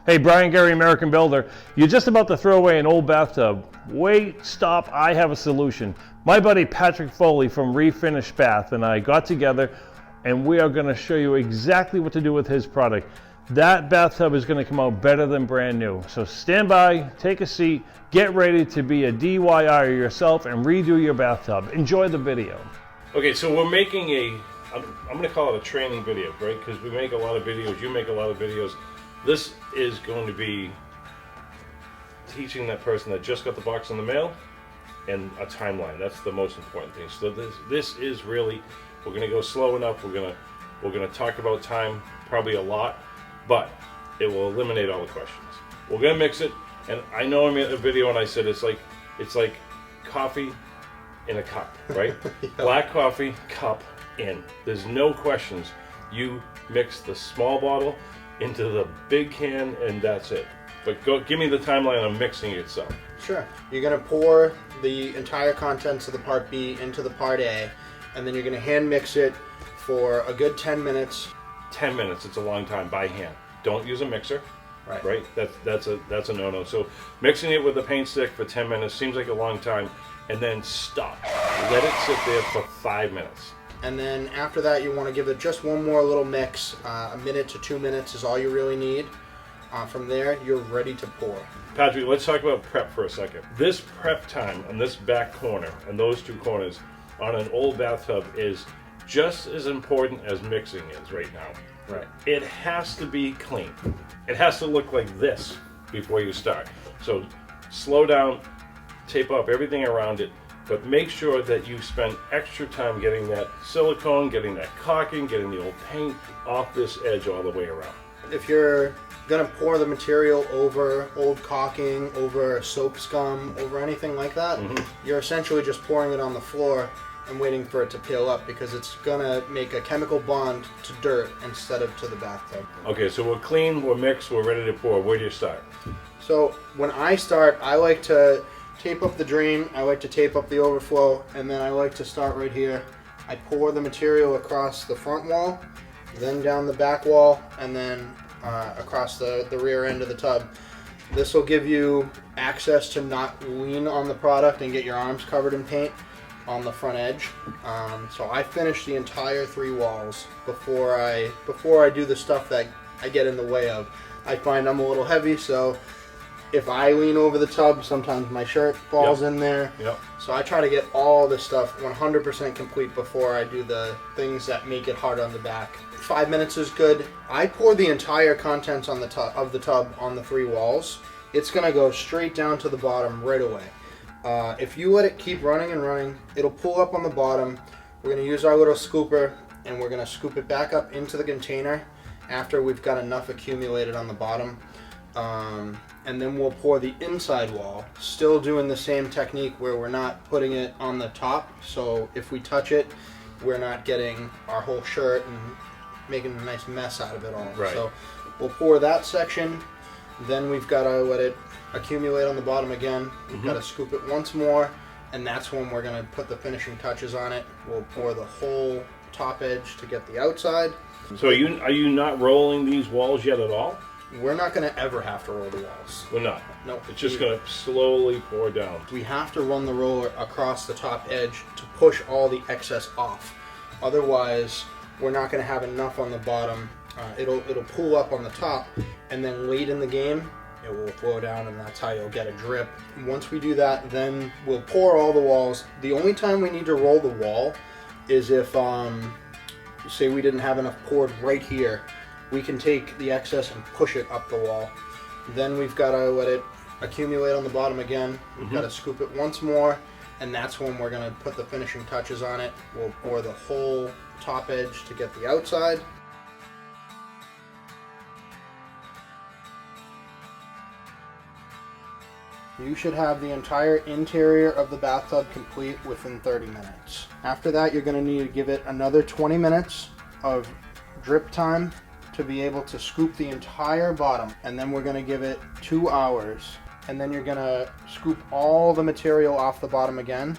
Hey, Brian Gurry, American Builder. You're just about to throw away an old bathtub. Wait, stop, I have a solution. My buddy Patrick Foley from Refinish Bath and I got together and we are gonna show you exactly what to do with his product. That bathtub is gonna come out better than brand new. So stand by, take a seat, get ready to be a DIYer yourself and redo your bathtub. Enjoy the video. Okay, so we're making I'm gonna call it a training video, right? Because we make a lot of videos, you make a lot of videos. This is going to be teaching that person that just got the box in the mail and a timeline. That's the most important thing. So this is really, we're going to go slow enough. We're going to talk about time probably a lot, but it will eliminate all the questions. We're going to mix it, and I know I made a video and I said it's like coffee in a cup, right? Yeah. Black coffee, cup, in. There's no questions. You mix the small bottle into the big can and that's it. But give me the timeline on mixing itself. Sure. You're going to pour the entire contents of the part B into the part A, and then you're going to hand mix it for a good 10 minutes. 10 minutes, it's a long time by hand. Don't use a mixer. Right? That's a no-no. So mixing it with a paint stick for 10 minutes seems like a long time, and then stop. Let it sit there for 5 minutes. And then after that, you want to give it just one more little mix. A minute to 2 minutes is all you really need. From there, you're ready to pour. Patrick, let's talk about prep for a second. This prep time on this back corner and those two corners on an old bathtub is just as important as mixing is right now. Right. It has to be clean. It has to look like this before you start. So slow down, tape up everything around it, but make sure that you spend extra time getting that silicone, getting that caulking, getting the old paint off this edge all the way around. If you're gonna pour the material over old caulking, over soap scum, over anything like that, you're essentially just pouring it on the floor and waiting for it to peel up because it's gonna make a chemical bond to dirt instead of to the bathtub. Okay, so we're clean, we're mixed, we're ready to pour. Where do you start? So when I start, I like to tape up the drain, I like to tape up the overflow, and then I like to start right here. I pour the material across the front wall, then down the back wall, and then across the rear end of the tub. This will give you access to not lean on the product and get your arms covered in paint on the front edge. So I finish the entire 3 walls before I do the stuff that I get in the way of. I find I'm a little heavy, so if I lean over the tub, sometimes my shirt falls in there. Yep. So I try to get all this stuff 100% complete before I do the things that make it hard on the back. 5 minutes is good. I pour the entire contents on the of the tub on the 3 walls. It's gonna go straight down to the bottom right away. If you let it keep running and running, it'll pull up on the bottom. We're gonna use our little scooper and we're gonna scoop it back up into the container after we've got enough accumulated on the bottom. And then we'll pour the inside wall, still doing the same technique where we're not putting it on the top, so if we touch it, we're not getting our whole shirt and making a nice mess out of it all. Right. So we'll pour that section, then we've got to let it accumulate on the bottom again. We've got to scoop it once more, and that's when we're going to put the finishing touches on it. We'll pour the whole top edge to get the outside. So are you not rolling these walls yet at all? We're not going to ever have to roll the walls. We're not. No. It's just going to slowly pour down. We have to run the roller across the top edge to push all the excess off. Otherwise, we're not going to have enough on the bottom. It'll pull up on the top, and then late in the game, it will flow down, and that's how you'll get a drip. Once we do that, then we'll pour all the walls. The only time we need to roll the wall is if, say we didn't have enough poured right here. We can take the excess and push it up the wall. Then we've got to let it accumulate on the bottom again. We've got to scoop it once more, and that's when we're going to put the finishing touches on it. We'll pour the whole top edge to get the outside. You should have the entire interior of the bathtub complete within 30 minutes. After that, you're going to need to give it another 20 minutes of drip time to be able to scoop the entire bottom, and then we're going to give it 2 hours, and then you're going to scoop all the material off the bottom again.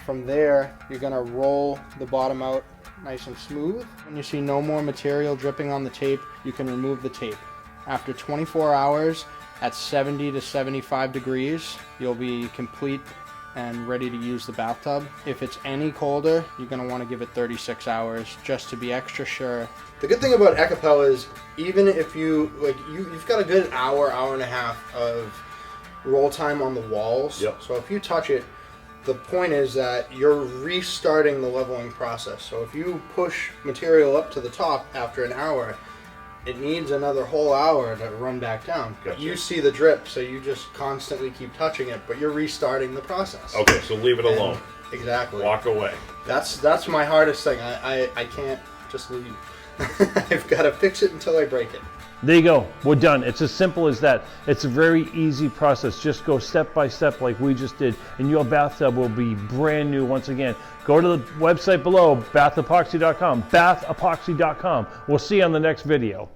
From there, you're going to roll the bottom out nice and smooth. When you see no more material dripping on the tape, you can remove the tape. After 24 hours at 70 to 75 degrees, you'll be complete and ready to use the bathtub. If it's any colder, you're going to want to give it 36 hours just to be extra sure. The good thing about Ekopel is even if you've got a good hour and a half of roll time on the walls. Yep. So if you touch it, the point is that you're restarting the leveling process. So if you push material up to the top after an hour, it needs another whole hour to run back down. Gotcha. You see the drip, so you just constantly keep touching it, but you're restarting the process. Okay, so leave it alone. Exactly. Walk away. That's my hardest thing. I can't just leave. I've got to fix it until I break it. There you go. We're done. It's as simple as that. It's a very easy process. Just go step by step like we just did, and your bathtub will be brand new once again. Go to the website below, bathapoxy.com, bathapoxy.com. We'll see you on the next video.